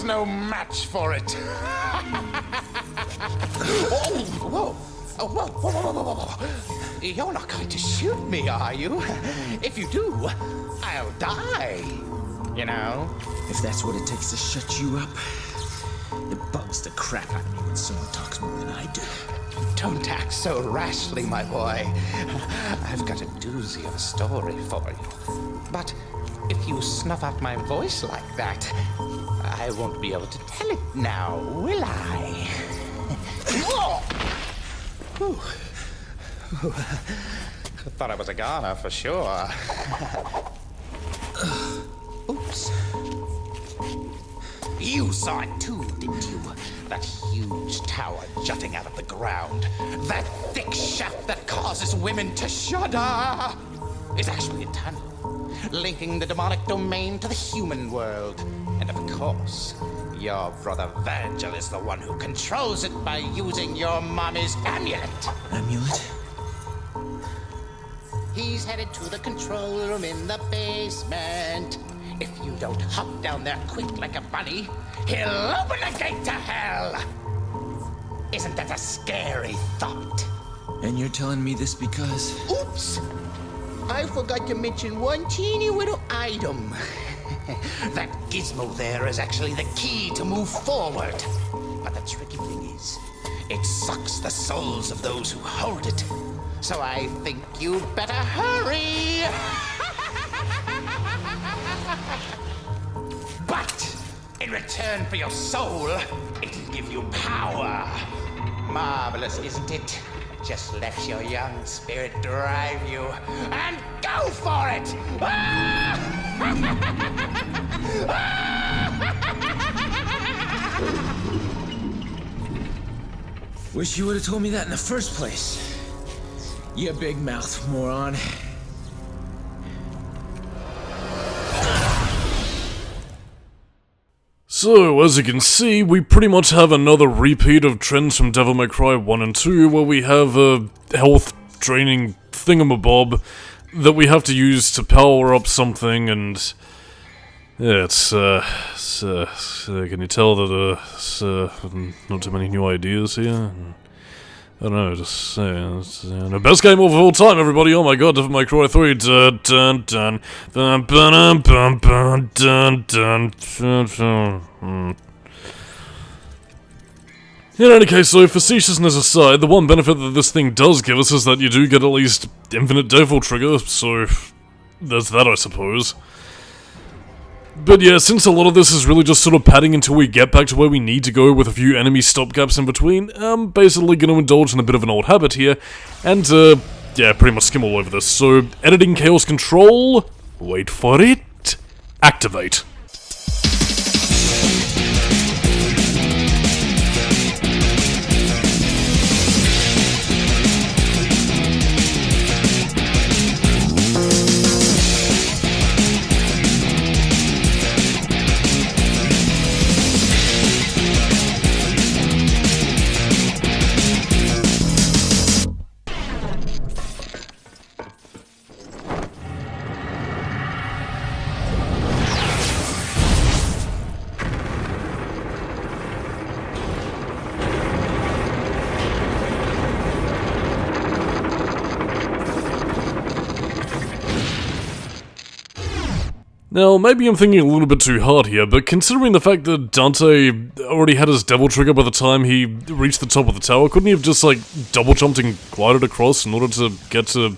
no match for it. Whoa. Oh, whoa. You're not going to shoot me, are you? If you do, I'll die. You know? If that's what it takes to shut you up, it bugs the crap out of me when someone talks more than I do. Don't act so rashly, my boy. I've got a doozy of a story for you. But if you snuff out my voice like that, I won't be able to tell it now, will I? Whew. Thought I was a goner for sure. Oops. You saw it too, didn't you? That huge tower jutting out of the ground. That thick shaft that causes women to shudder is actually a tunnel linking the demonic domain to the human world. And of course, your brother Virgil is the one who controls it by using your mommy's amulet. Amulet? He's headed to the control room in the basement. If you don't hop down there quick like a bunny, he'll open the gate to hell. Isn't that a scary thought? And you're telling me this because... Oops! I forgot to mention one teeny little item. That gizmo there is actually the key to move forward. But the tricky thing is, it sucks the souls of those who hold it. So I think you better hurry! But in return for your soul, it'll give you power. Marvelous, isn't it? Just let your young spirit drive you, and go for it! Wish you would have told me that in the first place. You big mouth moron. So, as you can see, we pretty much have another repeat of trends from Devil May Cry 1 and 2, where we have a health draining thingamabob that we have to use to power up something, and... yeah, can you tell that, not too many new ideas here? I don't know, just saying, the best game of all time, everybody! Oh my god, Devil May Cry 3, dun dun dun dun dun dun dun dun dun. In any case, though, facetiousness aside, the one benefit that this thing does give us is that you do get at least infinite devil trigger, so there's that, I suppose. But yeah, since a lot of this is really just sort of padding until we get back to where we need to go with a few enemy stopgaps in between, I'm basically going to indulge in a bit of an old habit here, and yeah, pretty much skim all over this. So, editing chaos control, wait for it, activate. Now, maybe I'm thinking a little bit too hard here, but considering the fact that Dante already had his devil trigger by the time he reached the top of the tower, couldn't he have just, like, double jumped and glided across in order to get to...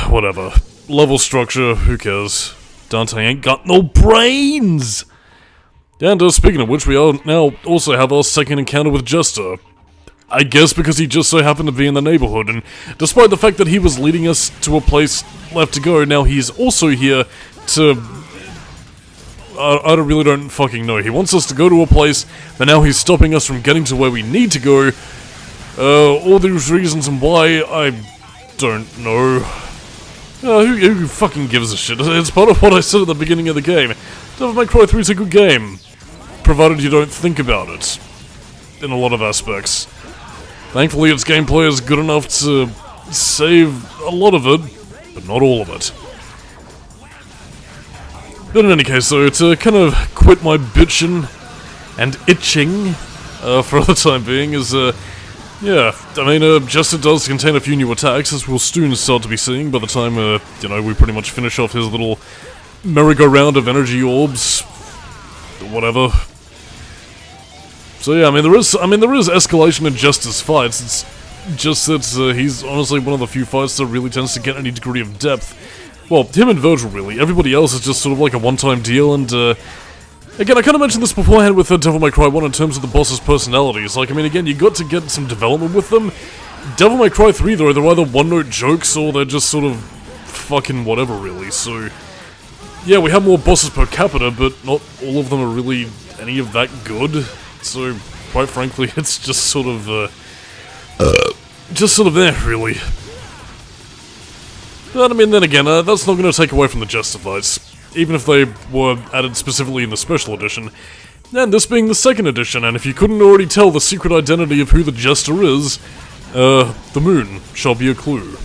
whatever. Level structure, who cares? Dante ain't got no brains! And, speaking of which, we now also have our second encounter with Jester. I guess because he just so happened to be in the neighborhood, and despite the fact that he was leading us to a place left to go, now he's also here to... I really don't fucking know. He wants us to go to a place, but now he's stopping us from getting to where we need to go. All these reasons and why, I don't know. Who fucking gives a shit? It's part of what I said at the beginning of the game. Devil May Cry 3 is a good game, provided you don't think about it, in a lot of aspects. Thankfully, its gameplay is good enough to save a lot of it, but not all of it. But in any case, though, to kind of quit my bitching and itching for the time being is, yeah, I mean, Jester does contain a few new attacks, as we'll soon start to be seeing by the time, you know, we pretty much finish off his little merry-go-round of energy orbs, whatever. So yeah, I mean, there is escalation in Jester's fights. It's just that he's honestly one of the few fights that really tends to get any degree of depth. Well, him and Virgil, really. Everybody else is just sort of like a one-time deal, and, again, I kind of mentioned this beforehand with Devil May Cry 1 in terms of the boss's personalities. Like, I mean, again, you got to get some development with them. Devil May Cry 3, though, they're either one-note jokes or they're just sort of fucking whatever, really. So, yeah, we have more bosses per capita, but not all of them are really any of that good. So, quite frankly, it's just sort of there, really. But, I mean, then again, that's not going to take away from the Jester fights, even if they were added specifically in the special edition. And this being the second edition, and if you couldn't already tell the secret identity of who the Jester is, the moon shall be a clue.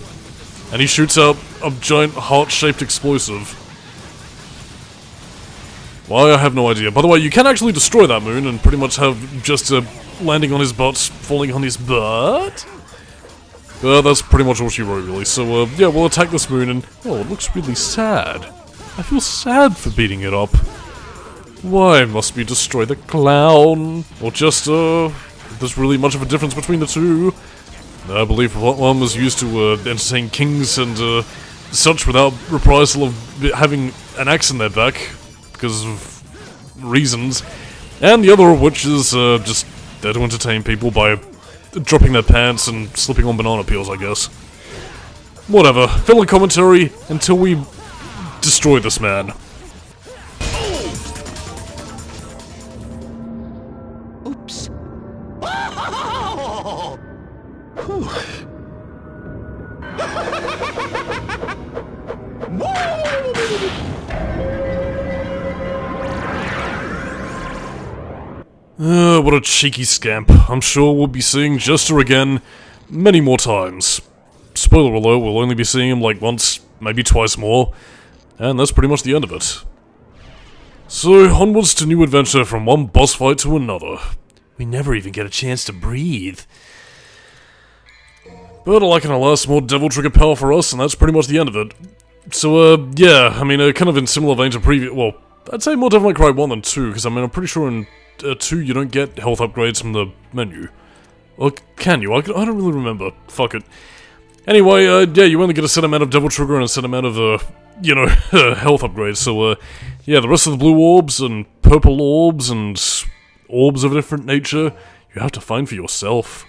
And he shoots out a giant heart-shaped explosive. Why, I have no idea. By the way, you can actually destroy that moon and pretty much have Jester landing on his butt, falling on his butt. That's pretty much all she wrote, really. So, yeah, we'll attack this moon and... oh, it looks really sad. I feel sad for beating it up. Why must we destroy the clown? Or Jester? There's really much of a difference between the two. I believe one was used to entertain kings and such without reprisal of having an axe in their back, because of reasons. And the other of which is just there to entertain people by dropping their pants and slipping on banana peels, I guess. Whatever. Filler commentary until we destroy this man. Oops. What a cheeky scamp. I'm sure we'll be seeing Jester again many more times. Spoiler alert, we'll only be seeing him like once, maybe twice more. And that's pretty much the end of it. So, onwards to new adventure from one boss fight to another. We never even get a chance to breathe. But like in our last more devil trigger power for us, and that's pretty much the end of it. So, yeah, I mean, kind of in similar vein to previous... well, I'd say more Devil May Cry 1 than 2, because I mean, I'm pretty sure in 2 you don't get health upgrades from the menu. Or can you? I don't really remember. Fuck it. Anyway, yeah, you only get a set amount of Devil Trigger and a set amount of, you know, health upgrades. So, yeah, the rest of the blue orbs and purple orbs and orbs of a different nature, you have to find for yourself.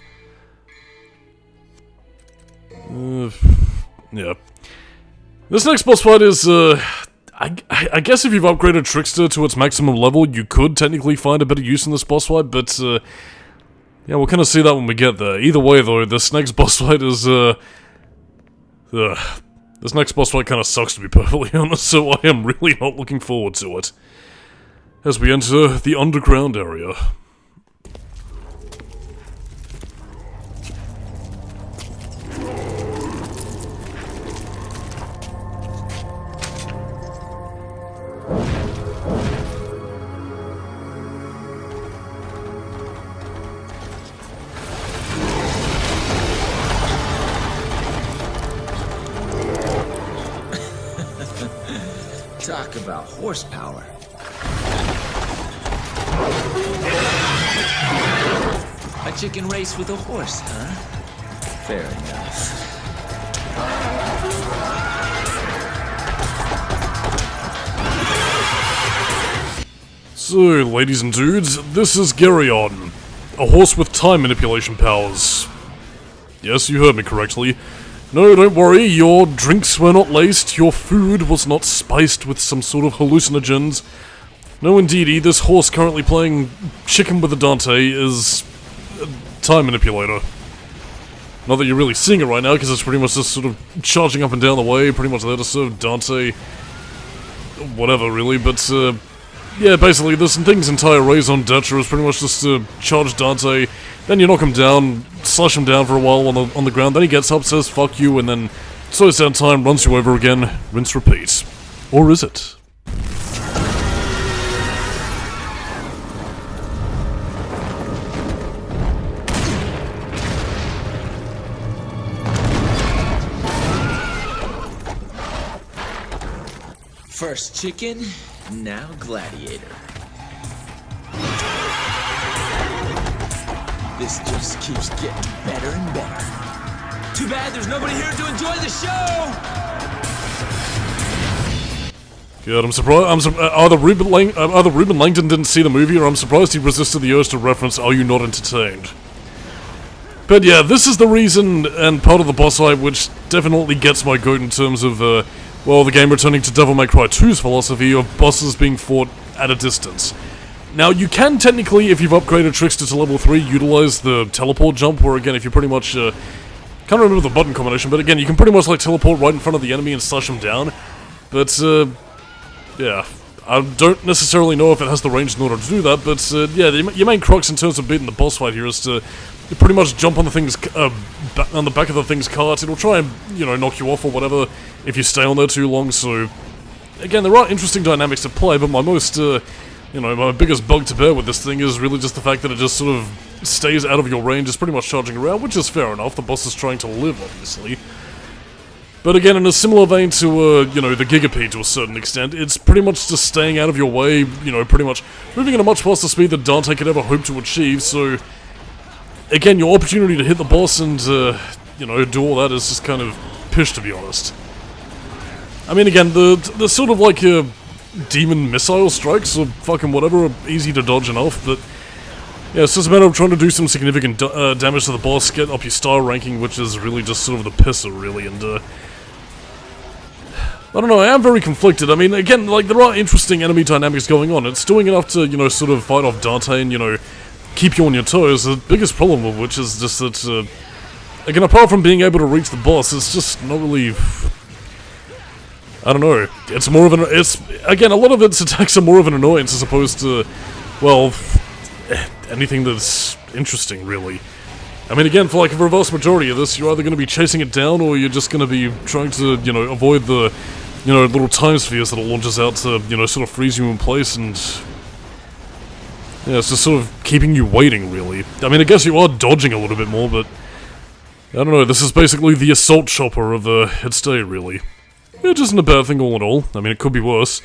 Yeah. This next boss fight is, I guess if you've upgraded Trickster to its maximum level, you could technically find a bit of use in this boss fight, but, yeah, we'll kind of see that when we get there. Either way, though, this next boss fight is, this next boss fight kind of sucks, to be perfectly honest, so I am really not looking forward to it. As we enter the underground area. Talk about horsepower. A chicken race with a horse, huh? Fair enough. So, ladies and dudes, this is Geryon, a horse with time manipulation powers. Yes, you heard me correctly. No, don't worry, your drinks were not laced, your food was not spiced with some sort of hallucinogens. No, indeedy, this horse currently playing chicken with a Dante is a time manipulator. Not that you're really seeing it right now, because it's pretty much just sort of charging up and down the way, pretty much there to serve Dante. Whatever, really, but, yeah, basically, this thing's entire raison d'etre is pretty much just to charge Dante, then you knock him down, slash him down for a while on the ground, then he gets up, says fuck you, and then slows down time, runs you over again, rinse, repeat. Or is it? First chicken, now gladiator. This just keeps getting better and better. Too bad there's nobody here to enjoy the show! Good, I'm surprised. Either Ruben Langdon didn't see the movie, or I'm surprised he resisted the urge to reference "Are you not entertained?" But yeah, this is the reason and part of the boss fight which definitely gets my goat in terms of, well, the game returning to Devil May Cry 2's philosophy of bosses being fought at a distance. Now, you can technically, if you've upgraded Trickster to level 3, utilize the teleport jump, where again, if you pretty much, can't remember the button combination, but again, you can pretty much like teleport right in front of the enemy and slash them down. But, yeah, I don't necessarily know if it has the range in order to do that, but yeah, your main crux in terms of beating the boss fight here is to pretty much jump on the thing's, on the back of the thing's cart. It'll try and, you know, knock you off or whatever if you stay on there too long, so... Again, there are interesting dynamics to play, but my most, you know, my biggest bug to bear with this thing is really just the fact that it just sort of stays out of your range, is pretty much charging around, which is fair enough. The boss is trying to live, obviously. But again, in a similar vein to, you know, the Gigapede to a certain extent, it's pretty much just staying out of your way, you know, pretty much moving at a much faster speed than Dante could ever hope to achieve, so... Again, your opportunity to hit the boss and, you know, do all that is just kind of pish, to be honest. I mean, again, the sort of like, demon missile strikes or fucking whatever are easy to dodge enough, but... Yeah, it's just a matter of trying to do some significant damage to the boss, get up your star ranking, which is really just sort of the Pester, really, and, I don't know, I am very conflicted. I mean, again, like, there are interesting enemy dynamics going on. It's doing enough to, you know, sort of fight off Dante and, you know, keep you on your toes. The biggest problem of which is just that, again, apart from being able to reach the boss, it's just not really... I don't know. It's more of an... Again, a lot of its attacks are more of an annoyance as opposed to, well... anything that's interesting, really. I mean, again, for like a vast majority of this, you're either going to be chasing it down, or you're just going to be trying to, you know, avoid the, you know, little time spheres that it launches out to, you know, sort of freeze you in place, and... Yeah, it's just sort of keeping you waiting, really. I mean, I guess you are dodging a little bit more, but... I don't know, this is basically the assault chopper of its day, really. It isn't a bad thing all in all. I mean, it could be worse.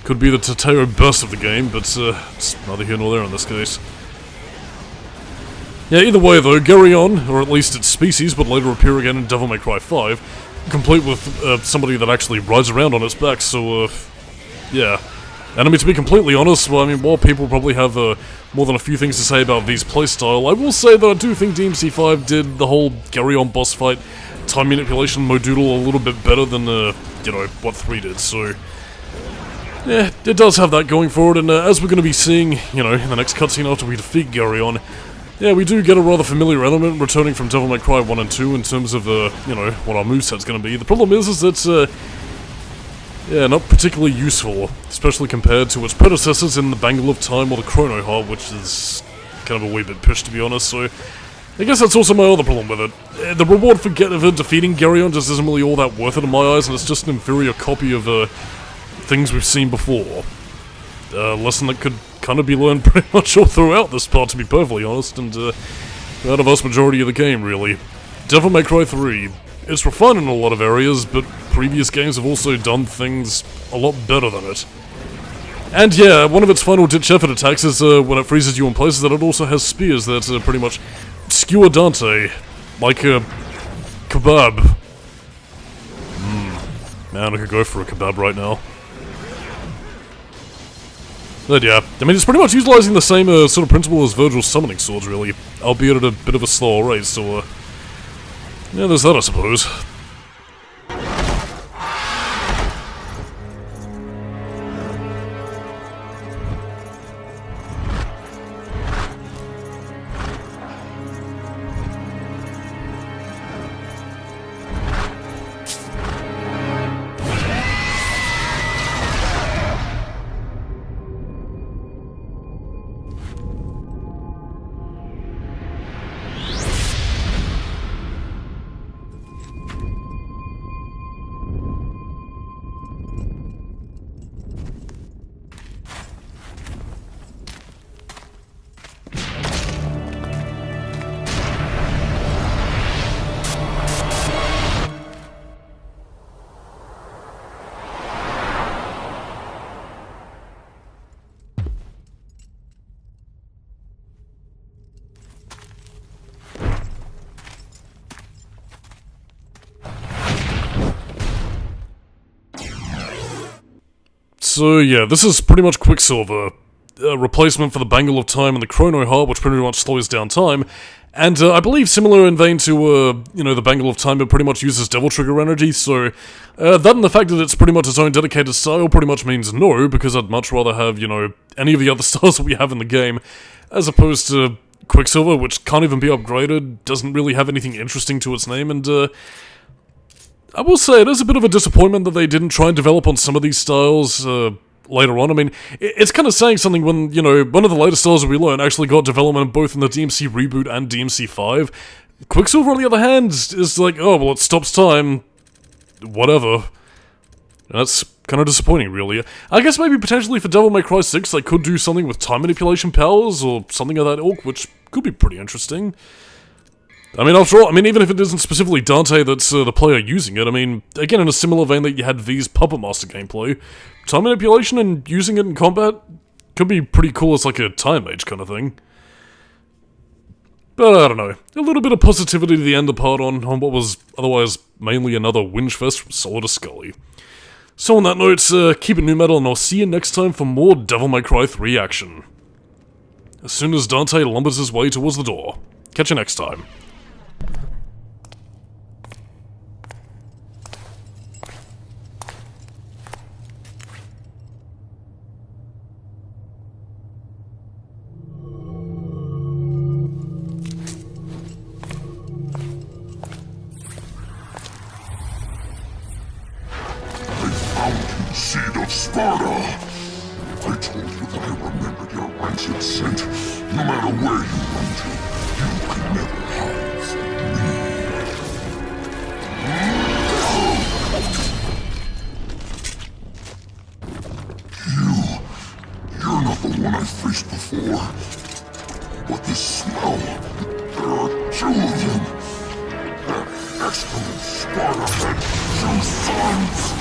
Could be the Tateo burst of the game, but it's neither here nor there in this case. Yeah, either way though, Geryon, or at least its species, would later appear again in Devil May Cry 5, complete with somebody that actually rides around on its back, so, yeah. And I mean, to be completely honest, well, I mean, while people probably have more than a few things to say about V's playstyle, I will say that I do think DMC5 did the whole Geryon boss fight time manipulation modoodle a little bit better than, you know, what 3 did, so... Yeah, it does have that going for it, and as we're going to be seeing, you know, in the next cutscene after we defeat Geryon, yeah, we do get a rather familiar element returning from Devil May Cry 1 and 2 in terms of, you know, what our moveset's going to be. The problem is that, yeah, not particularly useful, especially compared to its predecessors in the Bangle of Time or the Chrono Heart, which is kind of a wee bit pish, to be honest, so... I guess that's also my other problem with it. The reward for defeating Geryon just isn't really all that worth it in my eyes, and it's just an inferior copy of, things we've seen before. A lesson that could kind of be learned pretty much all throughout this part, to be perfectly honest, and out of vast majority of the game, really. Devil May Cry 3. It's refined in a lot of areas, but previous games have also done things a lot better than it. And yeah, one of its final ditch effort attacks is when it freezes you in places that it also has spears that pretty much skewer Dante like a kebab. Man, I could go for a kebab right now. But yeah, I mean, it's pretty much utilizing the same sort of principle as Virgil's summoning swords, really, albeit at a bit of a slower rate, so, yeah, there's that, I suppose. So yeah, this is pretty much Quicksilver. A replacement for the Bangle of Time and the Chrono Heart, which pretty much slows down time. And I believe similar in vein to, the Bangle of Time, it pretty much uses Devil Trigger energy, so that and the fact that it's pretty much its own dedicated style pretty much means no, because I'd much rather have, any of the other styles that we have in the game, as opposed to Quicksilver, which can't even be upgraded, doesn't really have anything interesting to its name, and I will say it is a bit of a disappointment that they didn't try and develop on some of these styles, later on. I mean, it's kind of saying something when, one of the later styles that we learned actually got development both in the DMC reboot and DMC 5. Quicksilver, on the other hand, is like, oh, well, it stops time. Whatever. That's kind of disappointing, really. I guess maybe potentially for Devil May Cry 6, they could do something with time manipulation powers, or something of that ilk, which could be pretty interesting. I mean, after all, even if it isn't specifically Dante that's the player using it, again, in a similar vein that you had V's Puppet Master gameplay, time manipulation and using it in combat could be pretty cool as like a time mage kind of thing. But I don't know, a little bit of positivity to the end part on what was otherwise mainly another whinge-fest from Solidus-Skully. So on that note, keep it new metal, and I'll see you next time for more Devil May Cry 3 action. As soon as Dante lumbers his way towards the door. Catch you next time. Seed of Sparta! I told you that I remembered your rancid scent. No matter where you run to, you could never hide from me. You're not the one I faced before. But this smell, there are two of them. That excellent Sparta had two sons!